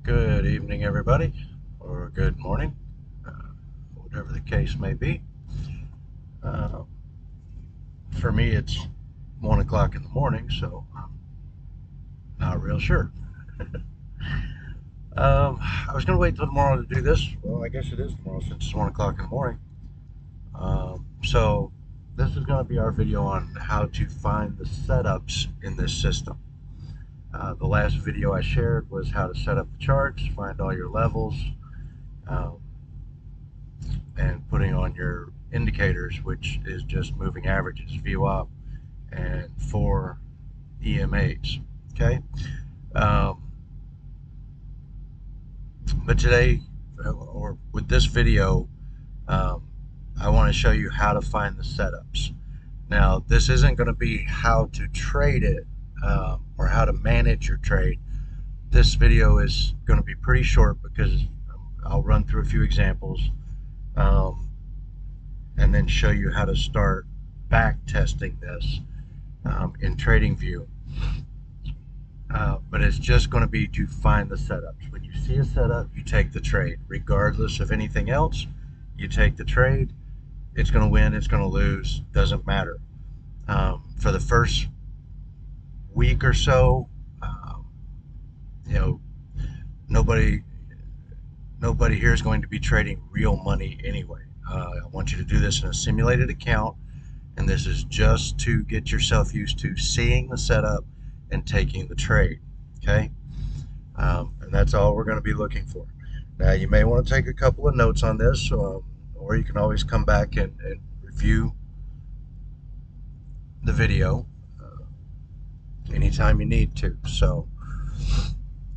Good evening, everybody, or good morning, uh, whatever the case may be. Uh, for me, it's 1 o'clock in the morning, so I'm not real sure. I was going to wait till tomorrow to do this. Well, I guess it is tomorrow since it's 1 o'clock in the morning. So, this is going to be our video on how to find the setups in this system. The last video I shared was how to set up the charts, find all your levels, um, and putting on your indicators, which is just moving averages, VWAP, and 4 EMAs. Okay. Um, but today, or with this video, um, I want to show you how to find the setups. Now, this isn't going to be how to trade it or how to manage your trade. This video is going to be pretty short because I'll run through a few examples um, and then show you how to start back testing this in TradingView. But it's just going to be to find the setups. When you see a setup, you take the trade. Regardless of anything else, you take the trade. It's going to win, it's going to lose, doesn't matter. For the first week or so, um, you know, nobody nobody here is going to be trading real money anyway. I want you to do this in a simulated account, and this is just to get yourself used to seeing the setup and taking the trade. Okay. And that's all we're going to be looking for. Now, you may want to take a couple of notes on this, or you can always come back and review the video anytime you need to. So,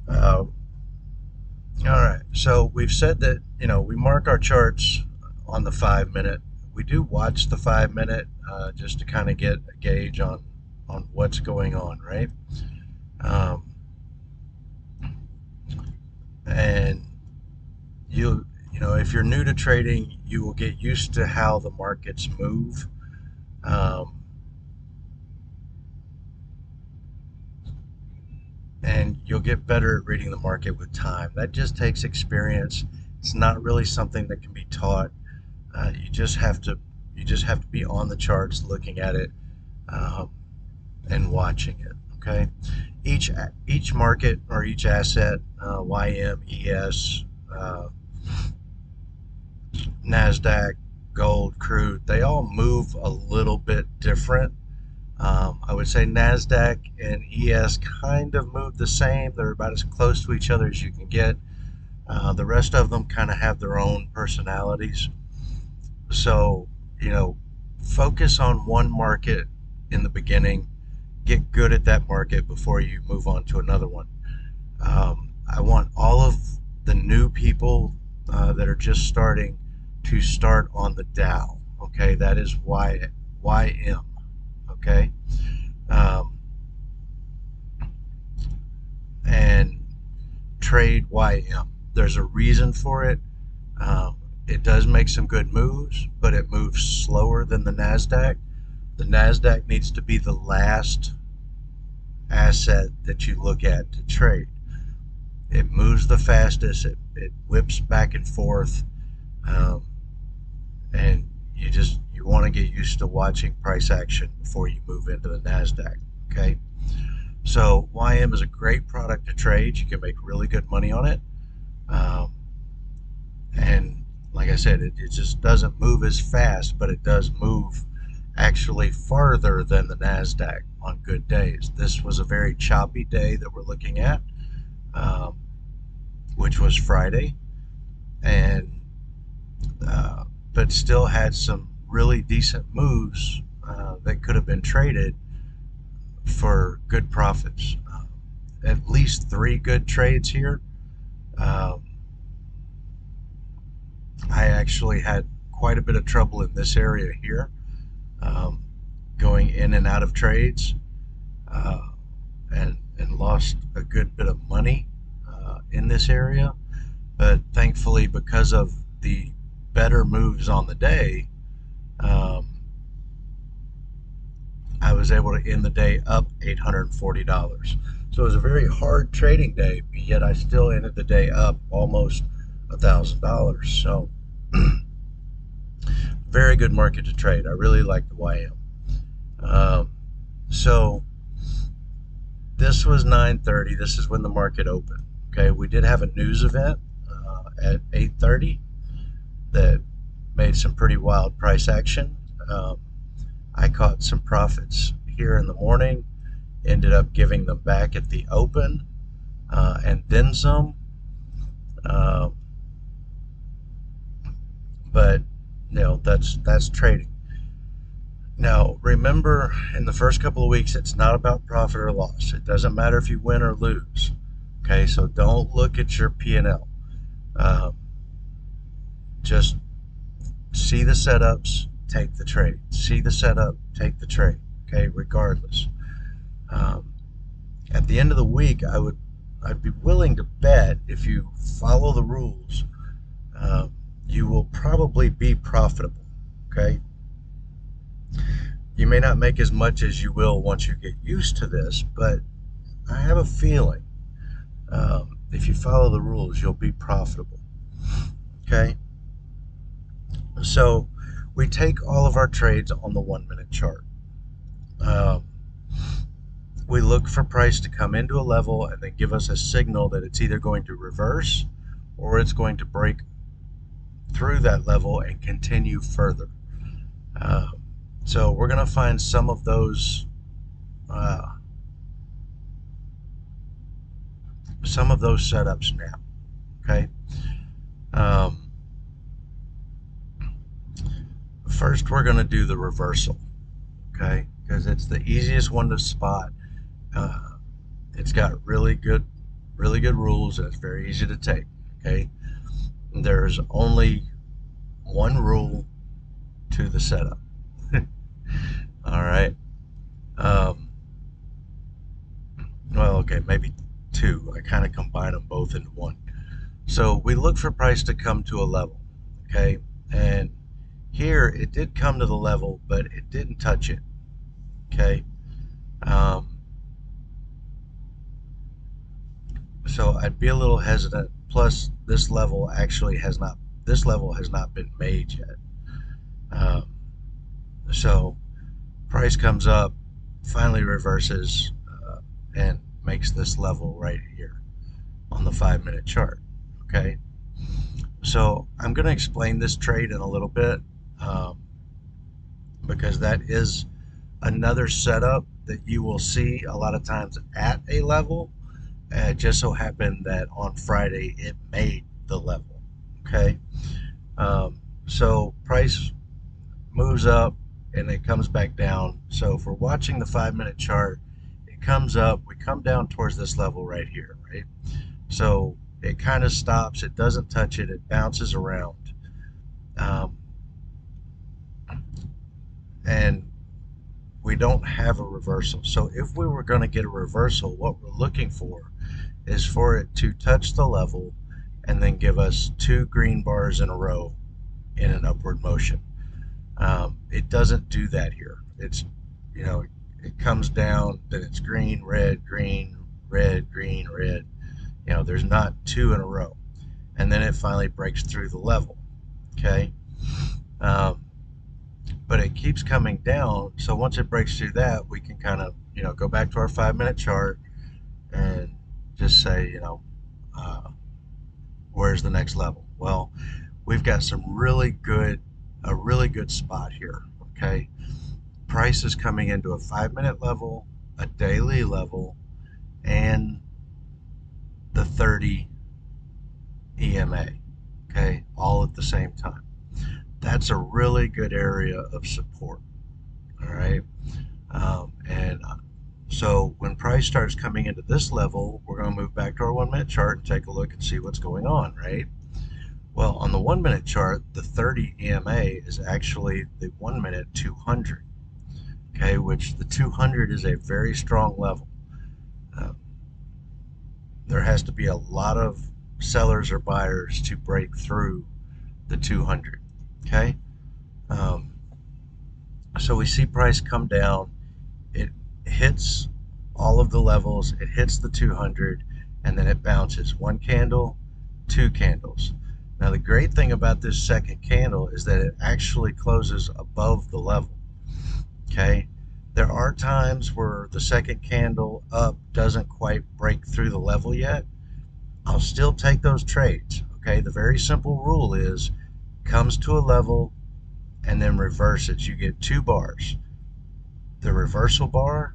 uh, all right. So we've said that we mark our charts on the 5 minute. We do watch the 5 minute just to kind of get a gauge on what's going on, right? Um, and if you're new to trading, you will get used to how the markets move. Um, and you'll get better at reading the market with time. That just takes experience. It's not really something that can be taught. You just have to be on the charts, looking at it, um, and watching it. Okay, each market or each asset, YM, ES, Nasdaq, gold, crude, they all move a little bit different. I would say Nasdaq and ES kind of move the same. They're about as close to each other as you can get. The rest of them kind of have their own personalities. So, focus on one market in the beginning, get good at that market before you move on to another one. I want all of the new people that are just starting to start on the Dow. Okay, that is YM. Okay, um, and trade YM. There's a reason for it. It does make some good moves, but it moves slower than the Nasdaq. The Nasdaq needs to be the last asset that you look at to trade. It moves the fastest. It whips back and forth, um, and you want to get used to watching price action before you move into the Nasdaq. Okay, so YM is a great product to trade. You can make really good money on it, um, and like I said, it just doesn't move as fast, but it does move actually farther than the Nasdaq on good days. This was a very choppy day that we're looking at, um, which was Friday, and but still had some really decent moves that could have been traded for good profits. At least 3 good trades here. Um, I actually had quite a bit of trouble in this area here, um, going in and out of trades, uh, and lost a good bit of money in this area. But thankfully, because of the better moves on the day, um, I was able to end the day up $840. So it was a very hard trading day, yet I still ended the day up almost $1,000. So very good market to trade. I really like the YM. Um, so this was 9:30. This is when the market opened. Okay, we did have a news event at 8:30 that made some pretty wild price action. Um, I caught some profits here in the morning, ended up giving them back at the open, and then some. Um, but that's trading. Now, remember, in the first couple of weeks, it's not about profit or loss. It doesn't matter if you win or lose. Okay, so don't look at your P&L. Um, just see the setups, take the trade. See the setup, take the trade. Okay, regardless. Um, at the end of the week, I'd be willing to bet if you follow the rules, um, you will probably be profitable. Okay, you may not make as much as you will once you get used to this, but I have a feeling if you follow the rules, you'll be profitable. Okay, so we take all of our trades on the 1 minute chart. Um, we look for price to come into a level and then give us a signal that it's either going to reverse or it's going to break through that level and continue further. Uh, so we're going to find uh, some of those setups now. Okay. Um, First, we're going to do the reversal. Okay, because it's the easiest one to spot. Uh, it's got really good rules, and it's very easy to take. Okay, there's only one rule to the setup. All right. Um, well, okay, maybe two. I kind of combine them both into one. So we look for price to come to a level. Okay, and here it did come to the level, but it didn't touch it. Okay. Um, so I'd be a little hesitant. Plus, this level has not been made yet. Um, so price comes up, finally reverses, and makes this level right here on the 5 minute chart. Okay, so I'm going to explain this trade in a little bit, um, because that is another setup that you will see a lot of times at a level. It just so happened that on Friday it made the level. Okay, so price moves up and it comes back down. So if we're watching the 5 minute chart, it comes up, we come down towards this level right here, right? So it kind of stops, it doesn't touch it, it bounces around. Um, and we don't have a reversal. So if we were going to get a reversal, what we're looking for is for it to touch the level and then give us two green bars in a row in an upward motion. It doesn't do that here. It's, you know, it comes down, then it's green, red, green, red, green, red. You know, there's not two in a row. And then it finally breaks through the level. Okay. Um, but it keeps coming down. So once it breaks through that, we can kind of, go back to our 5 minute chart and just say, uh, where's the next level? Well, we've got a really good spot here. Okay. Price is coming into a 5 minute level, a daily level, and the 30 EMA. Okay. All at the same time. That's a really good area of support. All right. And so when price starts coming into this level, we're going to move back to our 1 minute chart and take a look and see what's going on, right? Well, on the 1 minute chart, the 30 EMA is actually the 1 minute 200, okay, which the 200 is a very strong level. Uh, there has to be a lot of sellers or buyers to break through the 200, okay? Um, so we see price come down. It hits all of the levels, it hits the 200, and then it bounces. One candle, two candles. Now the great thing about this second candle is that it actually closes above the level. Okay, there are times where the second candle up doesn't quite break through the level yet. I'll still take those trades. Okay, the very simple rule is comes to a level and then reverses. You get two bars, the reversal bar,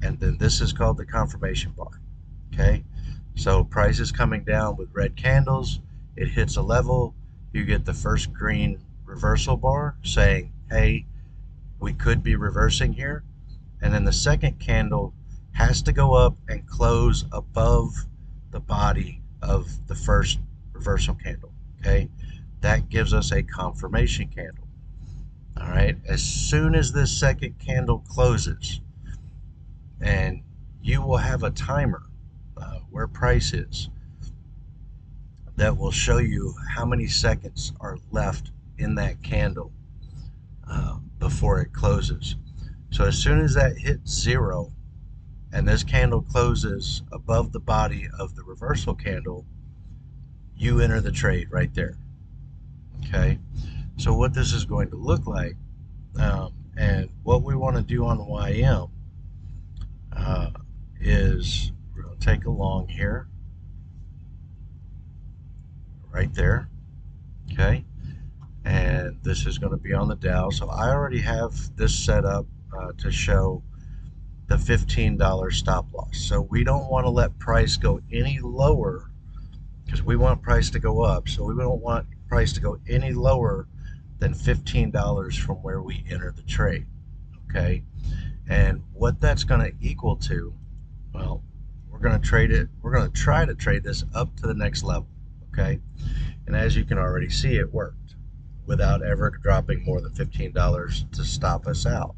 and then this is called the confirmation bar. Okay, so price is coming down with red candles, it hits a level, you get the first green reversal bar saying, hey, we could be reversing here. And then the second candle has to go up and close above the body of the first reversal candle. Okay, that gives us a confirmation candle. All right, as soon as this second candle closes, and you will have a timer where price is that will show you how many seconds are left in that candle before it closes. So as soon as that hits zero and this candle closes above the body of the reversal candle, you enter the trade right there. Okay, so what this is going to look like, and what we want to do on YM is we're going to take a long here, right there. Okay, and this is going to be on the Dow. So I already have this set up to show the $15 stop loss. So we don't want to let price go any lower because we want price to go up. So we don't want price to go any lower than $15 from where we enter the trade. Okay, and what that's going to equal to, well, we're going to trade it. We're going to try to trade this up to the next level. Okay, and as you can already see, it worked without ever dropping more than $15 to stop us out.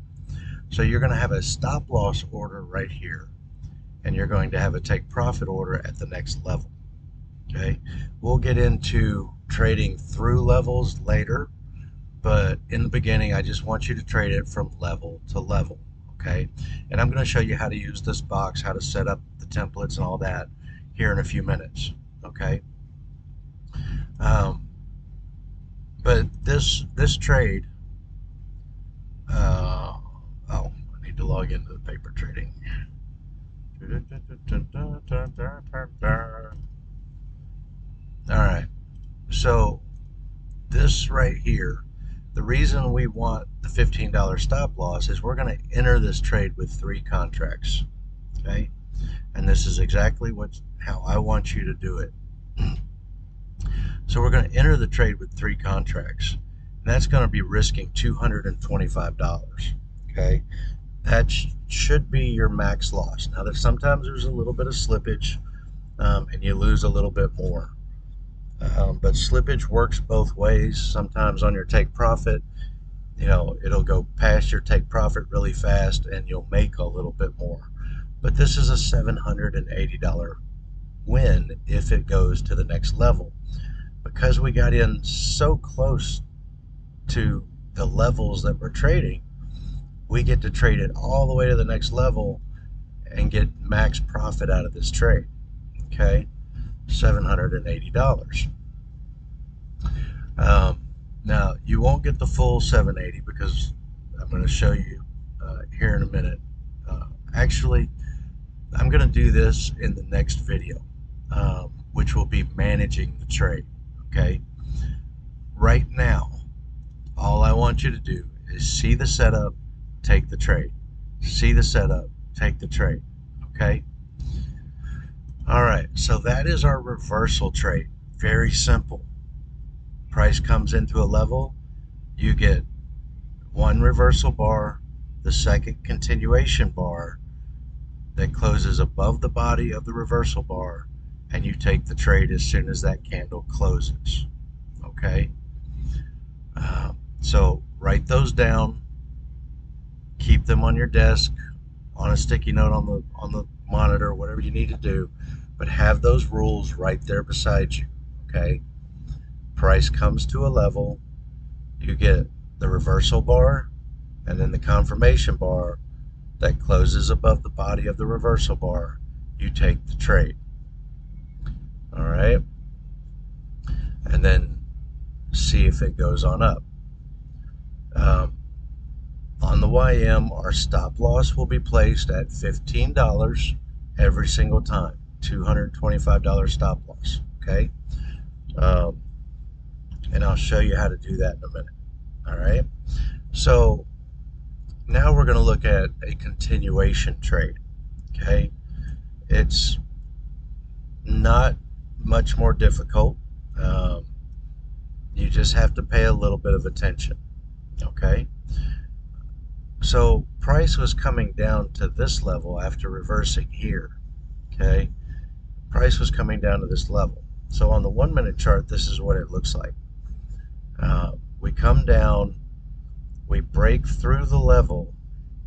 So you're going to have a stop loss order right here, and you're going to have a take profit order at the next level. Okay, we'll get into trading through levels later, but in the beginning, I just want you to trade it from level to level. Okay, and I'm going to show you how to use this box, how to set up the templates and all that here in a few minutes. Okay, but this trade, oh, I need to log into the paper trading. All right, so this right here, the reason we want the $15 stop loss is we're going to enter this trade with 3 contracts. Okay, and this is exactly how I want you to do it. So we're going to enter the trade with 3 contracts, and that's going to be risking $225. Okay, that should be your max loss. Now, sometimes there's a little bit of slippage, and you lose a little bit more. But slippage works both ways. Sometimes on your take profit, it'll go past your take profit really fast, and you'll make a little bit more. But this is a $780 win if it goes to the next level. Because we got in so close to the levels that we're trading, we get to trade it all the way to the next level and get max profit out of this trade. Okay, $780. Now you won't get the full 780 because I'm going to show you here in a minute. Actually, I'm going to do this in the next video, which will be managing the trade. Okay, right now, all I want you to do is see the setup, take the trade. See the setup, take the trade. Okay. All right, so that is our reversal trade. Very simple. Price comes into a level, you get 1 reversal bar, the second continuation bar that closes above the body of the reversal bar, and you take the trade as soon as that candle closes. Okay, so write those down, keep them on your desk, on a sticky note on the monitor, whatever you need to do, but have those rules right there beside you. Okay, price comes to a level, you get the reversal bar and then the confirmation bar that closes above the body of the reversal bar, you take the trade. All right, and then see if it goes on up. On the YM, our stop loss will be placed at $15 every single time, $225 stop loss. Okay, and I'll show you how to do that in a minute. All right, so now we're going to look at a continuation trade. Okay, it's not much more difficult. You just have to pay a little bit of attention. Okay, so price was coming down to this level after reversing here. Okay, price was coming down to this level. So on the 1 minute chart, this is what it looks like. We come down, we break through the level,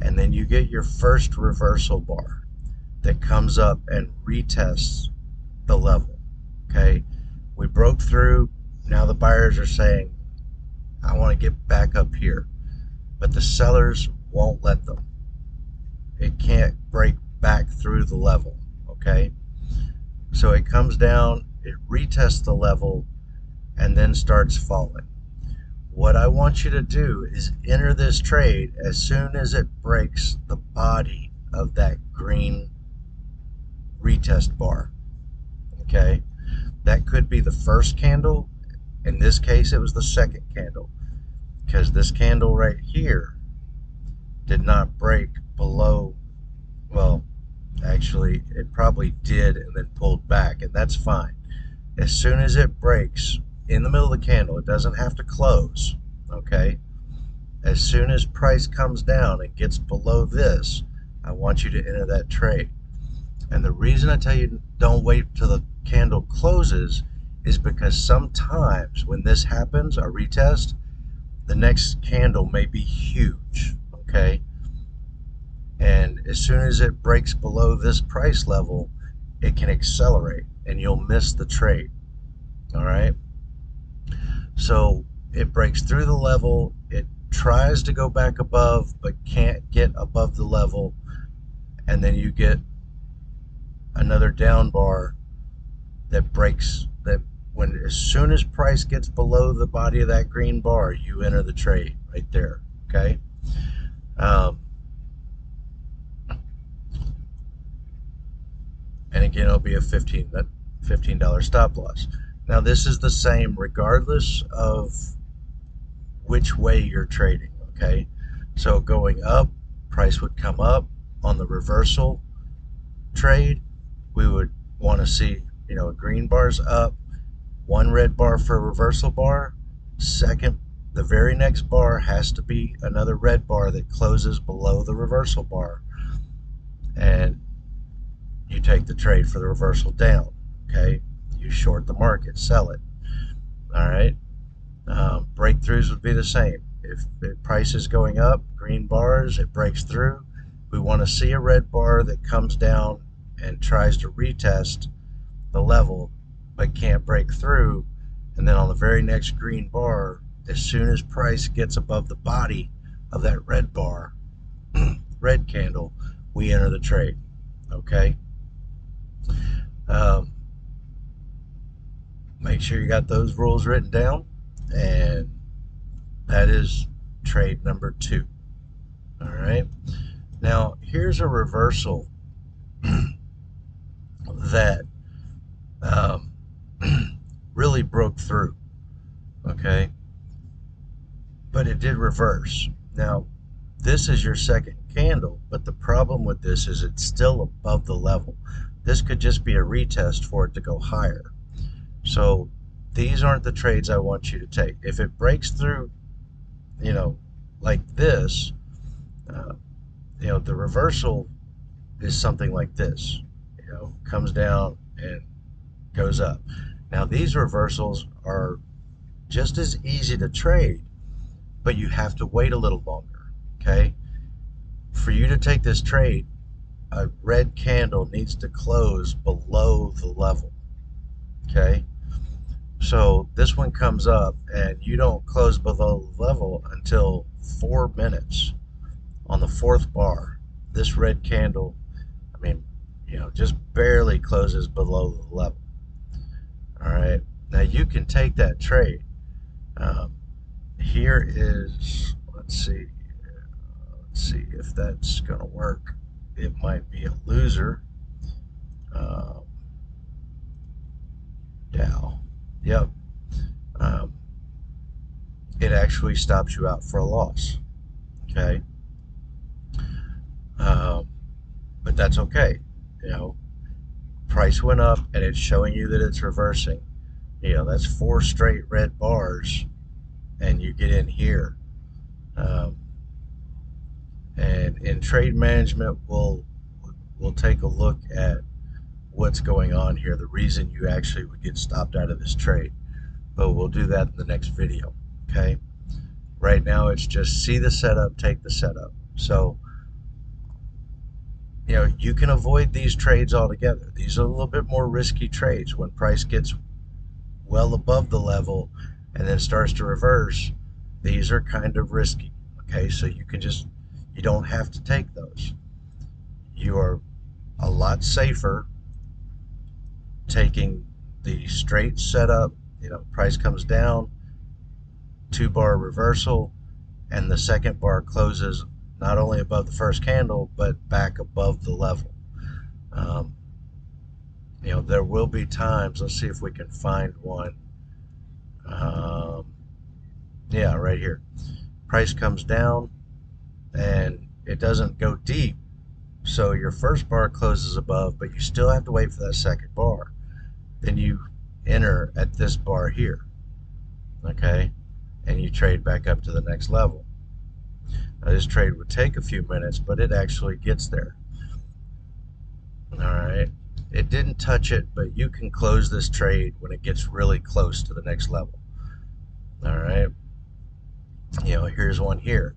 and then you get your first reversal bar that comes up and retests the level. Okay, we broke through. Now the buyers are saying, I want to get back up here, but the sellers won't let them. It can't break back through the level. Okay, so it comes down, it retests the level, and then starts falling. What I want you to do is enter this trade as soon as it breaks the body of that green retest bar. Okay, that could be the first candle. In this case, it was the second candle, because this candle right here did not break below, well, actually, it probably did and then pulled back, and that's fine. As soon as it breaks in the middle of the candle, it doesn't have to close, okay? As soon as price comes down and gets below this, I want you to enter that trade. And the reason I tell you don't wait till the candle closes is because sometimes when this happens, a retest, the next candle may be huge, okay? And as soon as it breaks below this price level, it can accelerate and you'll miss the trade. All right, so it breaks through the level, it tries to go back above but can't get above the level, and then you get another down bar that breaks that. When as soon as price gets below the body of that green bar, you enter the trade right there. Okay, and again, it'll be a $15 stop loss. Now this is the same regardless of which way you're trading. Okay, so going up, price would come up. On the reversal trade, we would want to see, a green bar's up, one red bar for a reversal bar. Second, the very next bar has to be another red bar that closes below the reversal bar, and you take the trade for the reversal down. Okay, you short the market, sell it. All right, breakthroughs would be the same. If the price is going up, green bars, it breaks through, we want to see a red bar that comes down and tries to retest the level but can't break through. And then on the very next green bar, as soon as price gets above the body of that red bar, red candle, we enter the trade. Okay, make sure you got those rules written down, and that is trade number 2. All right, now here's a reversal that really broke through. Okay, but it did reverse. Now this is your second candle, but the problem with this is it's still above the level. This could just be a retest for it to go higher. So these aren't the trades I want you to take. If it breaks through, like this, the reversal is something like this, comes down and goes up. Now these reversals are just as easy to trade, but you have to wait a little longer. Okay, for you to take this trade, a red candle needs to close below the level. Okay, so this one comes up and you don't close below the level until 4 minutes on the 4th bar. this red candle, I mean, you know, just barely closes below the level. All right. Now you can take that trade. Here is, let's see if that's going to work. It might be a loser. Dow. Yep. Um, it actually stops you out for a loss. Okay. Um, but that's okay. You know, price went up and it's showing you that it's reversing. You know, that's 4 straight red bars, and you get in here. Um, and in trade management, we'll take a look at what's going on here, the reason you actually would get stopped out of this trade. But we'll do that in the next video. Okay. Right now, it's just see the setup, take the setup. So, you know, you can avoid these trades altogether. These are a little bit more risky trades. When price gets well above the level and then starts to reverse, these are kind of risky. Okay, so you don't have to take those. You are a lot safer taking the straight setup. You know, price comes down, 2-bar reversal, and the second bar closes not only above the first candle but back above the level. um, you know, there will be times, let's see if we can find one. um, yeah, right here, price comes down and it doesn't go deep, so your first bar closes above, but you still have to wait for that second bar. Then you enter at this bar here, okay, and you trade back up to the next level. Now, this trade would take a few minutes, but it actually gets there. All right, it didn't touch it, but you can close this trade when it gets really close to the next level. All right, you know, here's one here.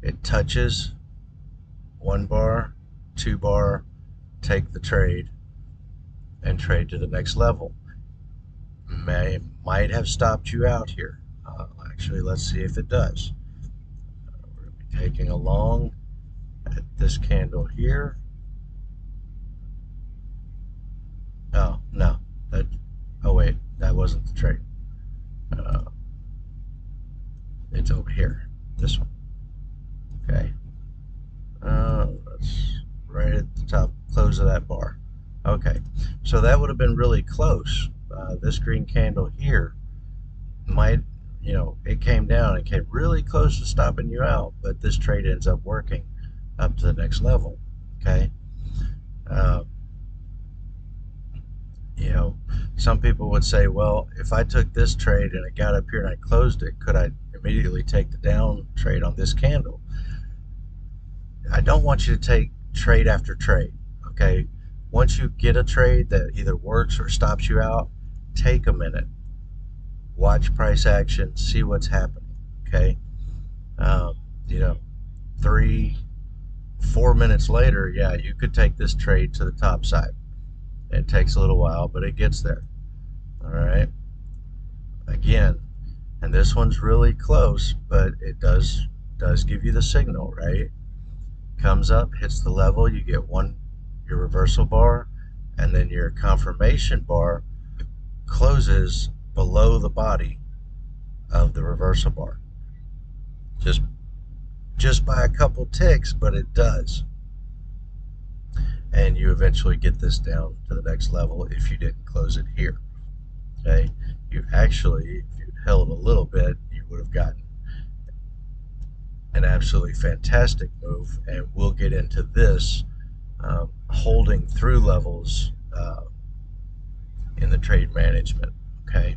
It touches 1 bar, 2 bar, take the trade and trade to the next level. Might have stopped you out here. Actually, let's see if it does. We're going to be taking a long at this candle here. Oh, no. Oh, wait. That wasn't the trade. It's over here. This one. Okay. That's right at the top, close of that bar. Okay. So that would have been really close. This green candle here might, you know, it came down and came really close to stopping you out, but this trade ends up working up to the next level. Okay. You know, some people would say, well, if I took this trade and it got up here and I closed it, could I immediately take the down trade on this candle? I don't want you to take trade after trade. Okay. Once you get a trade that either works or stops you out, take a minute, watch price action, see what's happening. Okay. You know, 3-4 minutes later, yeah, you could take this trade to the top side. It takes a little while, but it gets there. All right. Again, and this one's really close, but it does give you the signal, right? Comes up, hits the level, you get your reversal bar, and then your confirmation bar closes below the body of the reversal bar. Just by a couple ticks, but it does. And you eventually get this down to the next level if you didn't close it here. Okay, you actually, if you'd held a little bit, you would have gotten an absolutely fantastic move, and we'll get into this holding through levels in the trade management. Okay,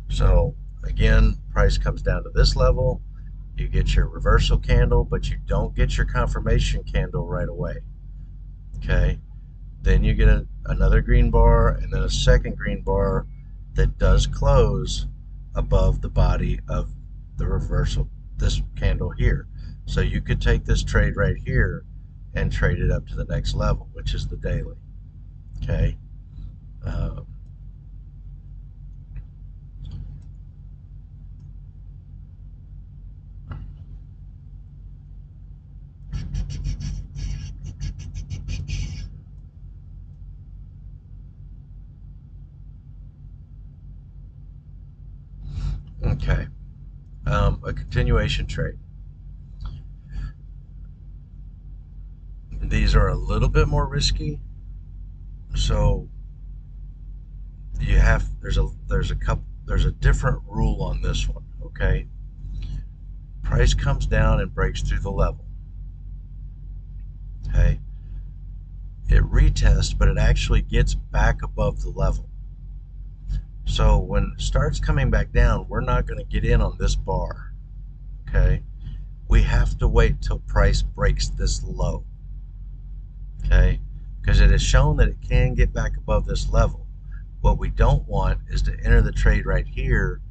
so again, price comes down to this level, you get your reversal candle, but you don't get your confirmation candle right away. Okay, then you get another green bar and then a second green bar that does close above the body of the reversal, this candle here. So you could take this trade right here and trade it up to the next level, which is the daily. Okay. Okay. A continuation trade. These are a little bit more risky, so you have there's a different rule on this one. Okay, price comes down and breaks through the level. Okay, it retests, but it actually gets back above the level. So when it starts coming back down, we're not going to get in on this bar. Okay, we have to wait till price breaks this low. Okay, because it has shown that it can get back above this level. What we don't want is to enter the trade right here.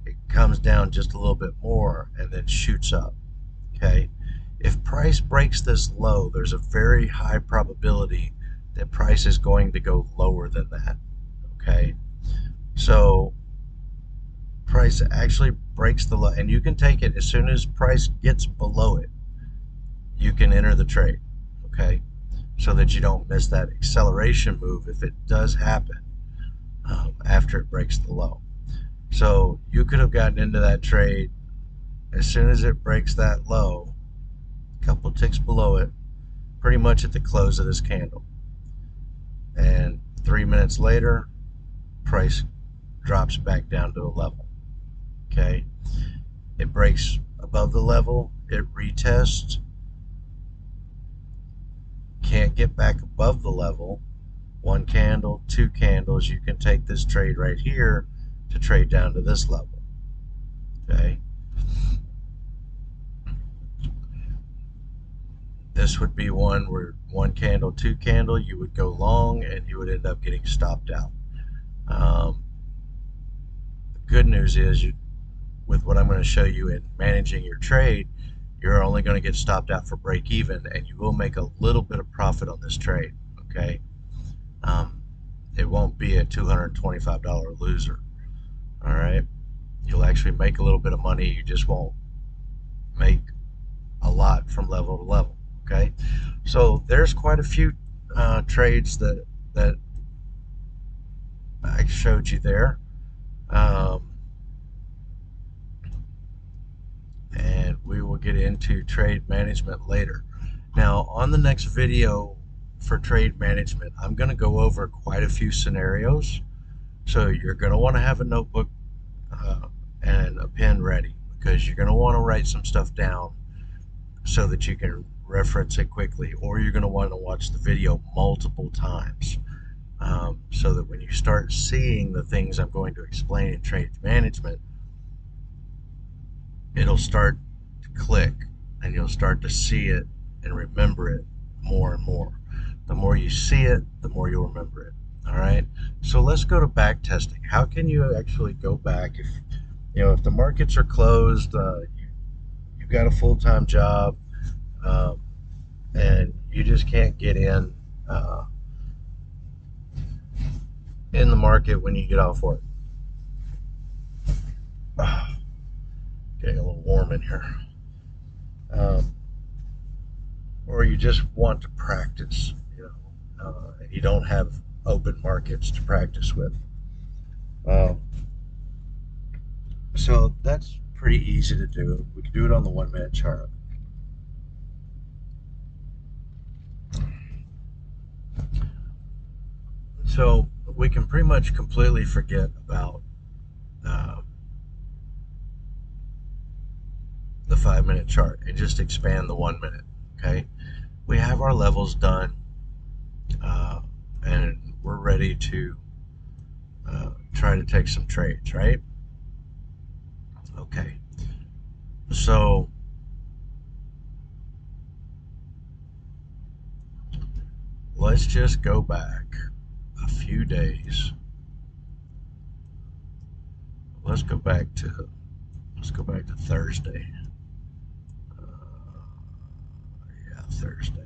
It comes down just a little bit more and then shoots up. Okay, if price breaks this low, there's a very high probability that price is going to go lower than that. Okay, so price actually breaks the low, and you can take it as soon as price gets below it. You can enter the trade. Okay, so that you don't miss that acceleration move if it does happen after it breaks the low. So you could have gotten into that trade as soon as it breaks that low, a couple ticks below it, pretty much at the close of this candle. And 3 minutes later, price drops back down to a level. Okay, it breaks above the level, it retests, can't get back above the level. One candle, two candles, you can take this trade right here to trade down to this level. Okay, this would be one where one candle, two candle, you would go long and you would end up getting stopped out. The good news is, with what I'm going to show you in managing your trade, you're only going to get stopped out for break even, and you will make a little bit of profit on this trade. Okay, it won't be a $225 loser. All right, you'll actually make a little bit of money. You just won't make a lot from level to level. Okay, so there's quite a few trades that I showed you there, and we will get into trade management later. Now, on the next video for trade management, I'm going to go over quite a few scenarios. So you're going to want to have a notebook and a pen ready, because you're going to want to write some stuff down so that you can reference it quickly, or you're going to want to watch the video multiple times, so that when you start seeing the things I'm going to explain in trade management, it'll start to click and you'll start to see it and remember it more and more. The more you see it, the more you'll remember it. All right, so let's go to back testing. How can you actually go back if the markets are closed, you've got a full-time job, um, and you just can't get in the market when you get off work. Getting a little warm in here. Or you just want to practice, and you don't have open markets to practice with. Um, so that's pretty easy to do. We can do it on the 1 minute chart. So we can pretty much completely forget about the 5 minute chart and just expand the 1 minute. Okay, we have our levels done, and we're ready to try to take some trades, right? Okay, so let's just go back a few days. Let's go back to Thursday. Yeah, Thursday.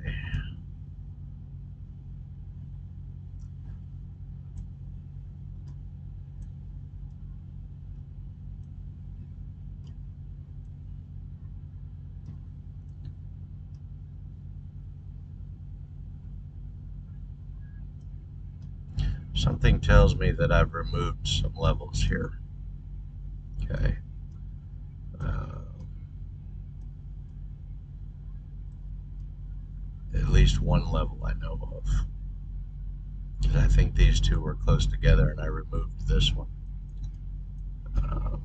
Something tells me that I've removed some levels here. Okay. least one level I know of. And I think these two were close together, and I removed this one. Um,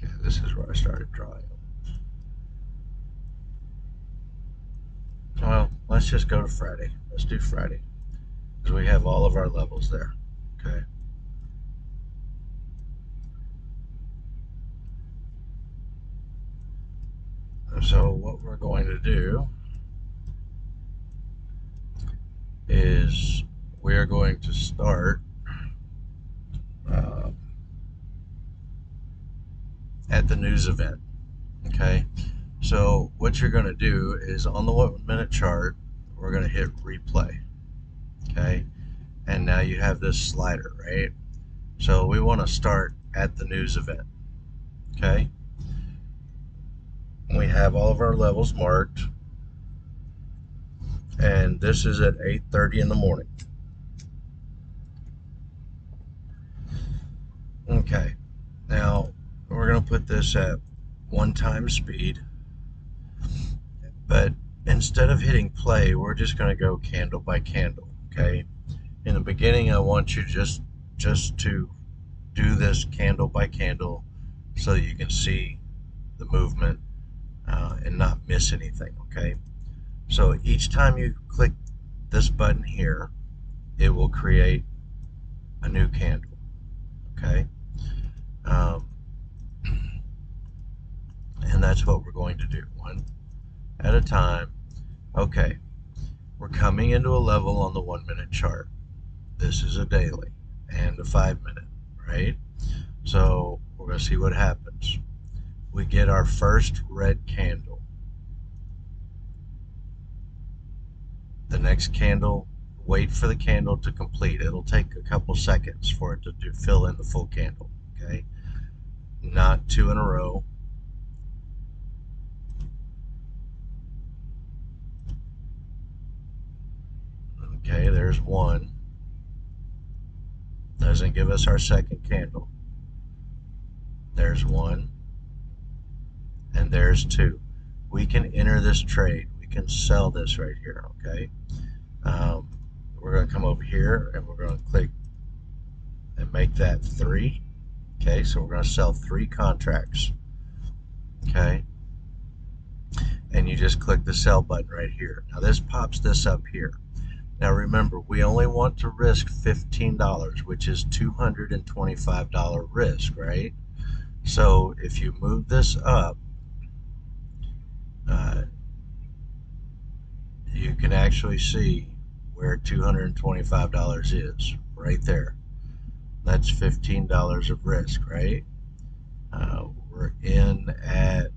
okay, this is where I started drawing them. Well, let's just go to Friday. Let's do Friday, because we have all of our levels there. Okay. So what we're going to do is we're going to start uh, at the news event. Okay. So what you're going to do is on the 1 minute chart, we're going to hit replay. Okay. And now you have this slider, right? So we want to start at the news event. Okay. We have all of our levels marked, and this is at 8:30 in the morning. Okay. Now we're going to put this at 1 times speed, but instead of hitting play, we're just going to go candle by candle. Okay. In the beginning, I want you just to do this candle by candle so that you can see the movement and not miss anything. Okay. So each time you click this button here, it will create a new candle. Okay. Um, and that's what we're going to do, one at a time. Okay. We're coming into a level on the 1 minute chart. This is a daily and a 5 minute, right? So we're going to see what happens. We get our first red candle. The next candle, wait for the candle to complete. It'll take a couple seconds for it to fill in the full candle, okay? Not two in a row. Okay, there's one. Doesn't give us our second candle. There's one. And there's two. We can enter this trade. We can sell this right here, okay? We're going to come over here and we're going to click and make that 3. Okay, so we're going to sell 3 contracts. Okay, and you just click the sell button right here. Now this pops this up here. Now remember, we only want to risk $15, which is $225 risk, right? So if you move this up, you can actually see where $225 is right there. That's $15 of risk, right? We're in at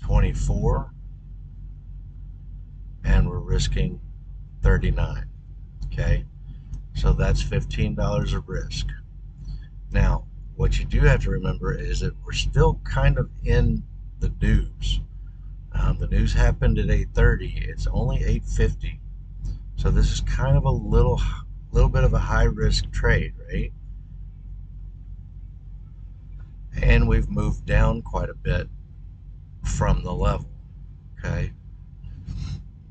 24 and we're risking 39. Okay, so that's $15 of risk. Now what you do have to remember is that we're still kind of in the news. The news happened at 8:30. It's only 8:50, so this is kind of a little bit of a high risk trade, right? And we've moved down quite a bit from the level. Okay,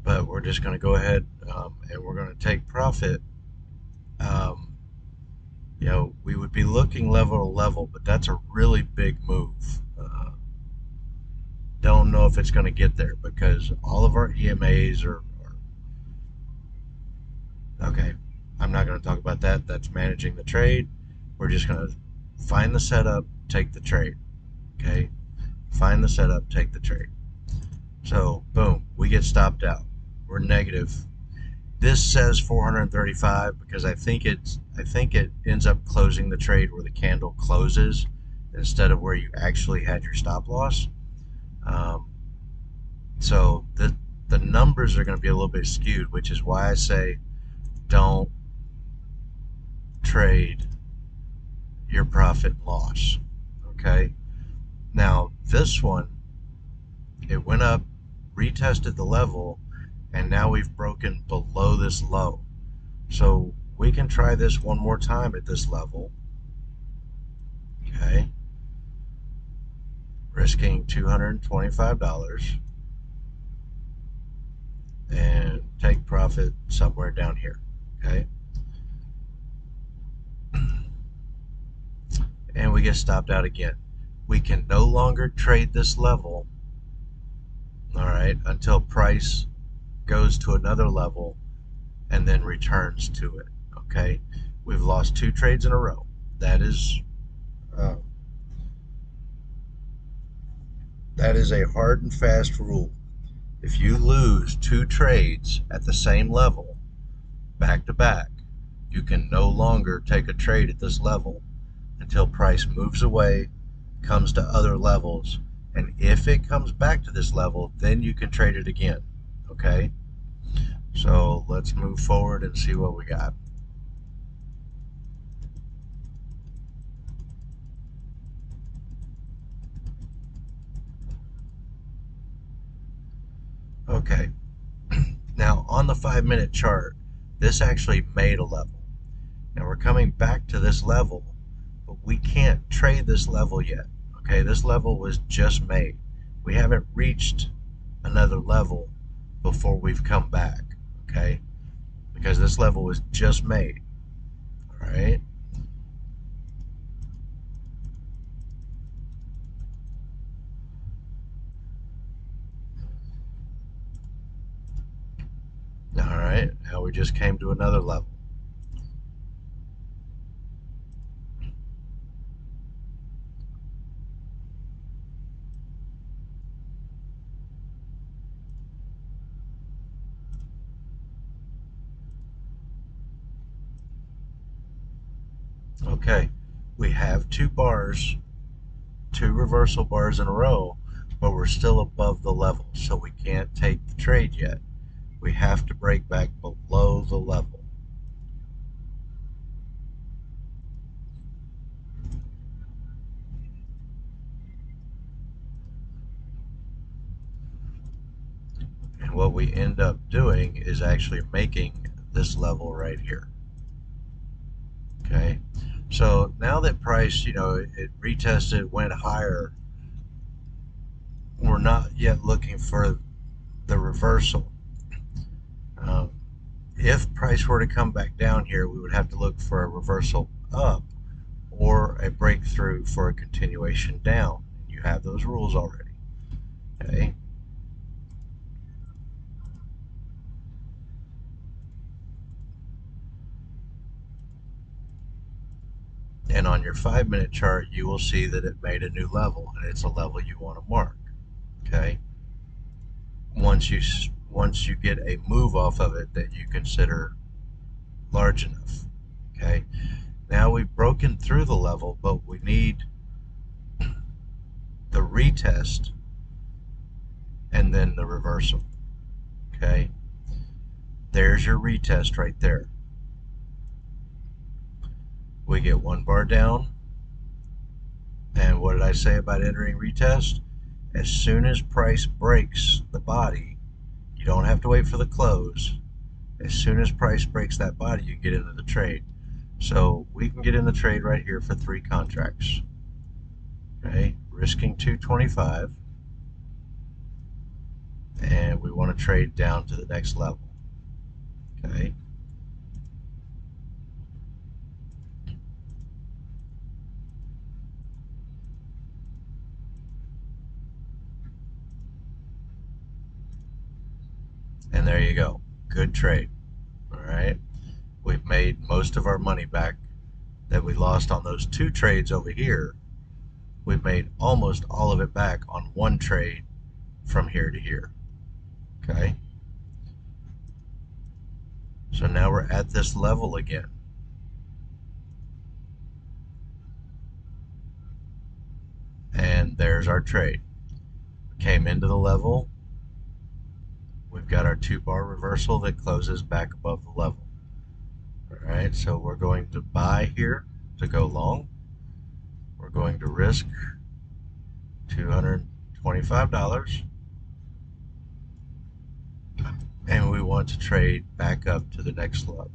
but we're just going to go ahead and we're going to take profit. You know, we would be looking level to level, but that's a really big move. Don't know if it's going to get there because all of our EMAs are okay. I'm not going to talk about that. That's managing the trade. We're just going to find the setup, take the trade. Okay, find the setup, take the trade. So boom, we get stopped out. We're negative. This says 435 because I think it ends up closing the trade where the candle closes instead of where you actually had your stop loss. So the numbers are going to be a little bit skewed, which is why I say don't trade your profit and loss. Okay. Now this one, it went up, retested the level, and now we've broken below this low. So we can try this one more time at this level. Okay. Risking $225 and take profit somewhere down here. Okay. And we get stopped out again. We can no longer trade this level, all right, until price goes to another level and then returns to it. Okay. We've lost 2 trades in a row. Uh, that is a hard and fast rule. If you lose 2 trades at the same level back to back, you can no longer take a trade at this level until price moves away, comes to other levels, and if it comes back to this level, then you can trade it again. Okay. So let's move forward and see what we got. Okay. Now on the 5-minute chart, this actually made a level. Now we're coming back to this level, but we can't trade this level yet. Okay, this level was just made. We haven't reached another level before we've come back. Okay, because this level was just made. All right. All right. Now we just came to another level. Okay, we have 2 bars, 2 reversal bars in a row, but we're still above the level, so we can't take the trade yet. We have to break back below the level. And what we end up doing is actually making this level right here. Okay, so now that price, it retested, went higher, we're not yet looking for the reversal. Um, if price were to come back down here, we would have to look for a reversal up or a breakthrough for a continuation down. You have those rules already. Okay. And on your 5-minute chart, you will see that it made a new level, and it's a level you want to mark. Okay. Once you get a move off of it that you consider large enough. Okay. Now we've broken through the level, but we need the retest and then the reversal. Okay. There's your retest right there. We get 1 bar down. And what did I say about entering retest? As soon as price breaks the body, you don't have to wait for the close. As soon as price breaks that body, you get into the trade. So we can get in the trade right here for 3 contracts. Okay, risking 225, and we want to trade down to the next level. Okay. And there you go. Good trade. All right. We've made most of our money back that we lost on those 2 trades over here. We've made almost all of it back on 1 trade from here to here. Okay. So now we're at this level again. And there's our trade. Came into the level. we've got our 2-bar reversal that closes back above the level. All right, so we're going to buy here to go long. We're going to risk $225, and we want to trade back up to the next level.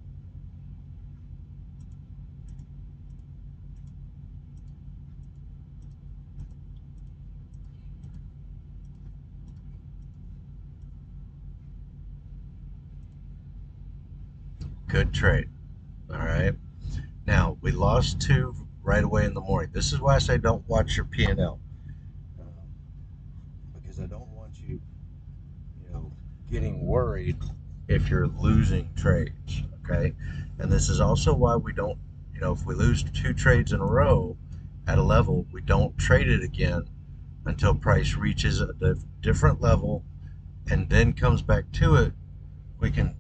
Good trade. All right. Now, we lost 2 right away in the morning. This is why I say don't watch your P&L. Because I don't want you, getting worried if you're losing trades, okay? And this is also why we don't, if we lose 2 trades in a row at a level, we don't trade it again until price reaches a different level and then comes back to it. We can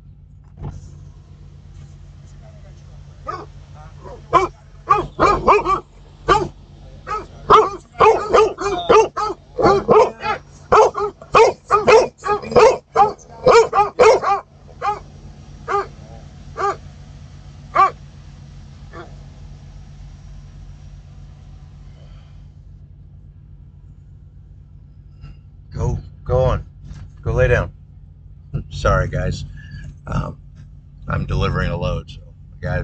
go on. Go lay down. Sorry, guys. I'm delivering a load, so the guy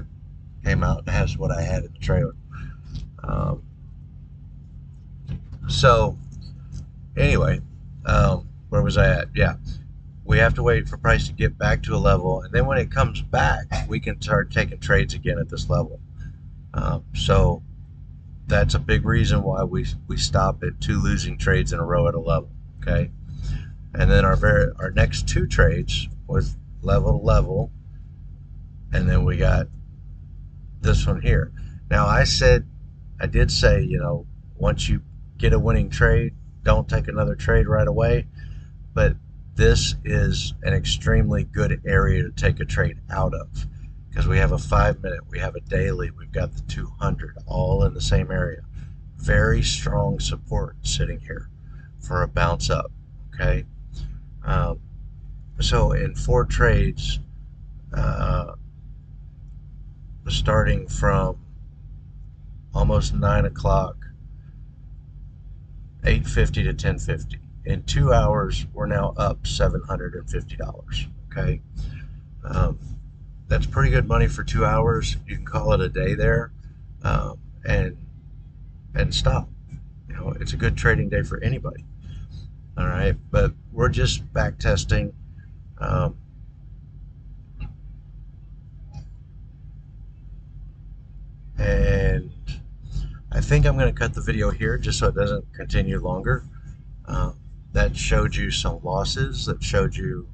came out and asked what I had in the trailer. So anyway, where was I at? Yeah, we have to wait for price to get back to a level, and then when it comes back, we can start taking trades again at this level. So that's a big reason why we stop at 2 losing trades in a row at a level. Okay, and then our next 2 trades was level to level, and then we got this one here. Now I did say, once you get a winning trade, don't take another trade right away, but this is an extremely good area to take a trade out of, because we have a 5-minute, we have a daily, we've got the 200 all in the same area. Very strong support sitting here for a bounce up. Okay, so in 4 trades, starting from almost 9 o'clock, 8:50 to 10:50. In 2 hours, we're now up $750. Okay, that's pretty good money for 2 hours. You can call it a day there, and stop. It's a good trading day for anybody. All right, but we're just back testing. And I think I'm going to cut the video here just so it doesn't continue longer. That showed you some losses, that showed you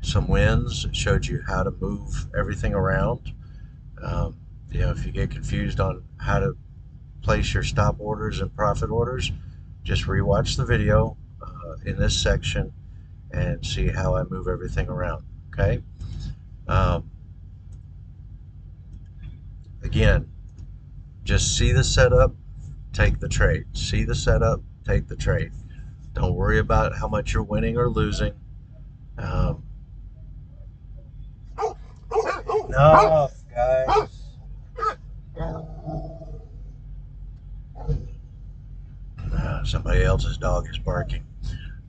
some wins, it showed you how to move everything around. If you get confused on how to place your stop orders and profit orders, just rewatch the video in this section and see how I move everything around. Okay. Again, just see the setup, take the trade. See the setup, take the trade. Don't worry about how much you're winning or losing. Enough, guys. Somebody else's dog is barking.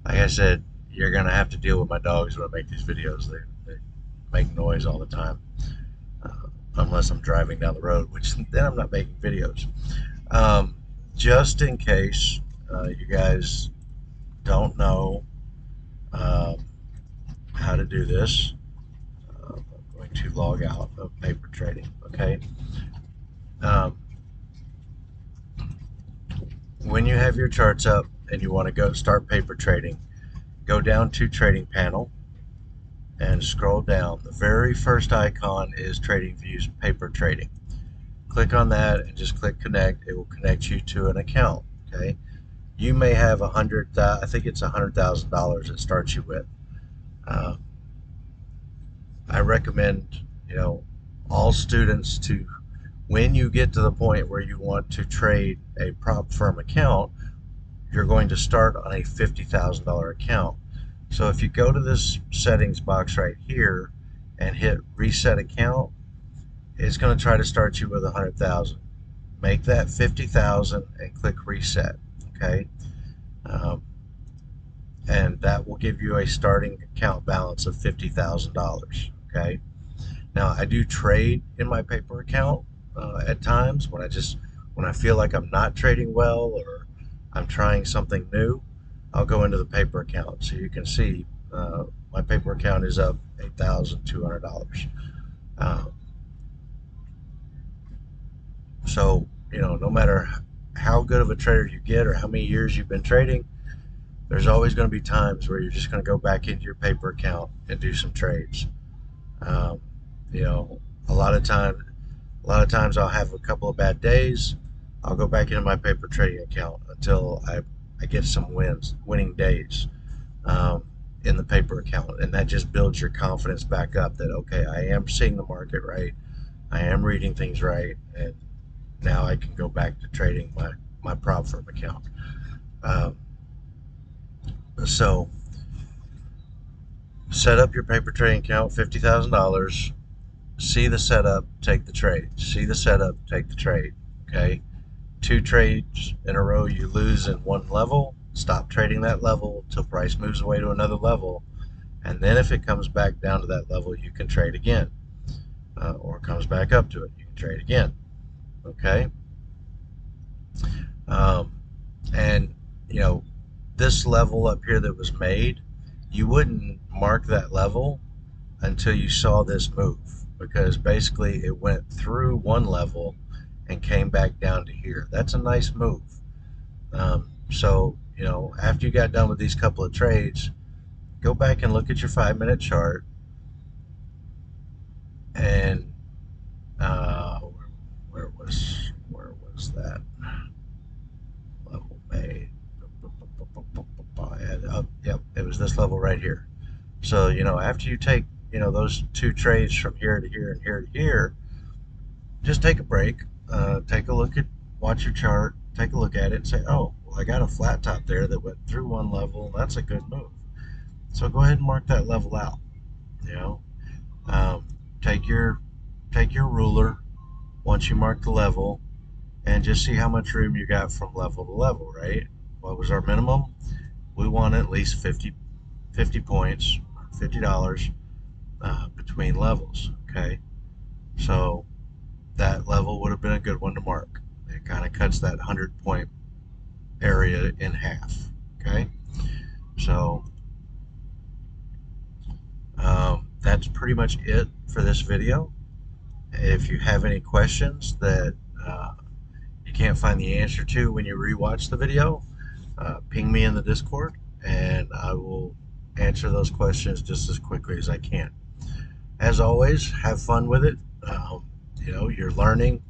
Like I said, you're going to have to deal with my dogs when I make these videos. They make noise all the time. Unless I'm driving down the road, which then I'm not making videos. Just in case you guys don't know how to do this, I'm going to log out of paper trading. Okay. When you have your charts up and you want to go start paper trading, go down to trading panel and scroll down. The very first icon is TradingView's paper trading. Click on that and just click connect. It will connect you to an account. Okay, you may have I think it's $100,000 it starts you with. I recommend all students to, when you get to the point where you want to trade a prop firm account, you're going to start on a $50,000 account. So if you go to this settings box right here and hit reset account, it's going to try to start you with 100,000. Make that 50,000 and click reset. Okay. Um, and that will give you a starting account balance of $50,000. Okay. Now I do trade in my paper account at times when I feel like I'm not trading well or I'm trying something new. I'll go into the paper account so you can see my paper account is up $8,200. Uh, so no matter how good of a trader you get or how many years you've been trading, there's always going to be times where you're just going to go back into your paper account and do some trades. Um, you know, a lot of times, I'll have a couple of bad days. I'll go back into my paper trading account until I get some winning days in the paper account, and that just builds your confidence back up that okay, I am seeing the market right, I am reading things right, and now I can go back to trading my prop firm account. Um, so set up your paper trading account, $50,000. See the setup, take the trade. See the setup, take the trade. Okay. 2 trades in a row you lose in one level. Stop trading that level till price moves away to another level, and then if it comes back down to that level, you can trade again, or comes back up to it, you can trade again. Okay. Um, and you know this level up here that was made, you wouldn't mark that level until you saw this move, because basically it went through one level and came back down to here. That's a nice move. So after you got done with these couple of trades, go back and look at your 5-minute chart and where was that level made? Yep, it was this level right here. So after you take those 2 trades from here to here and here to here, just take a break, take a look at, watch your chart, take a look at it and say, oh, well, I got a flat top there that went through one level. That's a good move. So go ahead and mark that level out. You know, um, take your ruler once you mark the level and just see how much room you got from level to level, right? What was our minimum? We want at least 50 points, $50 between levels. Okay. So that level would have been a good one to mark. It kind of cuts that 100-point area in half. Okay. So that's pretty much it for this video. If you have any questions that you can't find the answer to when you rewatch the video, ping me in the Discord and I will answer those questions just as quickly as I can. As always, have fun with it. You're learning.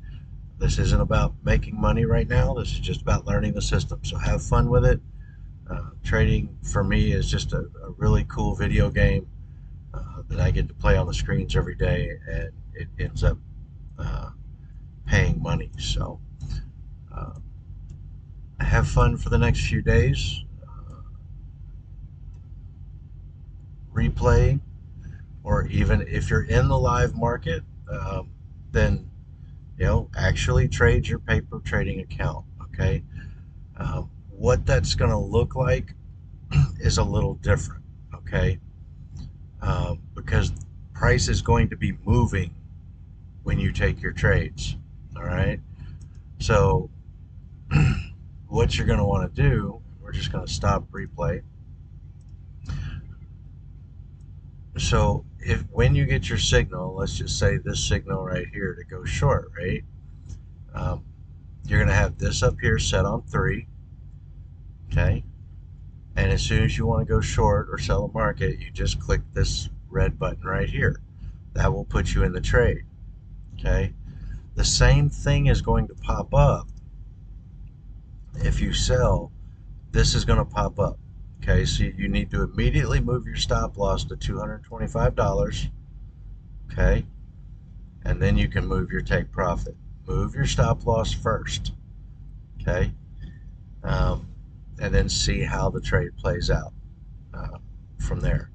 This isn't about making money right now. This is just about learning the system. So have fun with it. Trading for me is just a really cool video game that I get to play on the screens every day, and it ends up paying money. So uh, have fun for the next few days. Replay, or even if you're in the live market, then actually trade your paper trading account. Okay. What that's going to look like is a little different. Okay. Because price is going to be moving when you take your trades. All right. So what you're going to want to do, we're just going to stop replay. So when you get your signal, let's just say this signal right here to go short, right? You're going to have this up here set on 3. Okay. And as soon as you want to go short or sell a market, you just click this red button right here. That will put you in the trade. Okay. The same thing is going to pop up if you sell. This is going to pop up. Okay. So you need to immediately move your stop loss to $225. Okay. And then you can move your take profit. Move your stop loss first. Okay. And then see how the trade plays out. from there.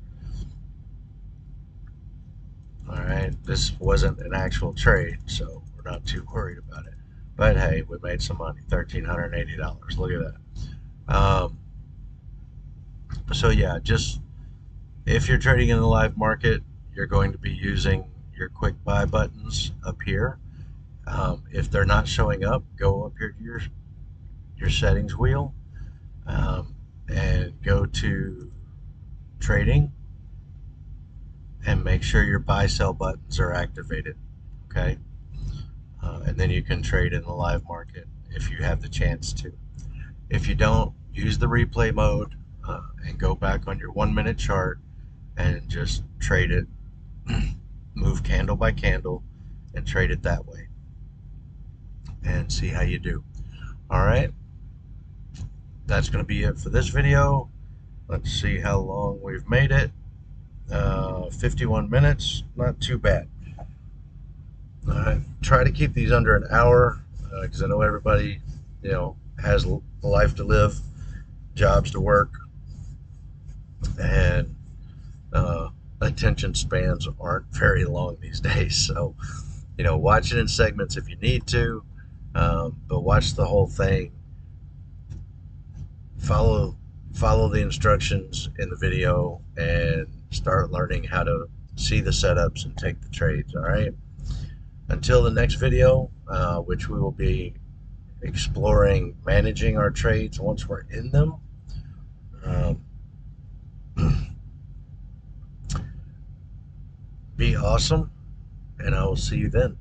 All right, this wasn't an actual trade, so we're not too worried about it. But hey, we made some money, $1,380. Look at that. So yeah, just if you're trading in the live market, you're going to be using your quick buy buttons up here. If they're not showing up, go up here to your settings wheel, and go to trading and make sure your buy sell buttons are activated. Okay, and then you can trade in the live market if you have the chance to. If you don't, use the replay mode, and go back on your 1 minute chart and just trade it, move candle by candle, and trade it that way and see how you do. All right, that's going to be it for this video. Let's see how long we've made it. 51 minutes, not too bad. All right, try to keep these under an hour, because I know everybody, has a life to live, jobs to work, and attention spans aren't very long these days. So, watch it in segments if you need to, but watch the whole thing. Follow the instructions in the video and start learning how to see the setups and take the trades. All right. Until the next video, which we will be exploring managing our trades once we're in them. Be awesome, and I will see you then.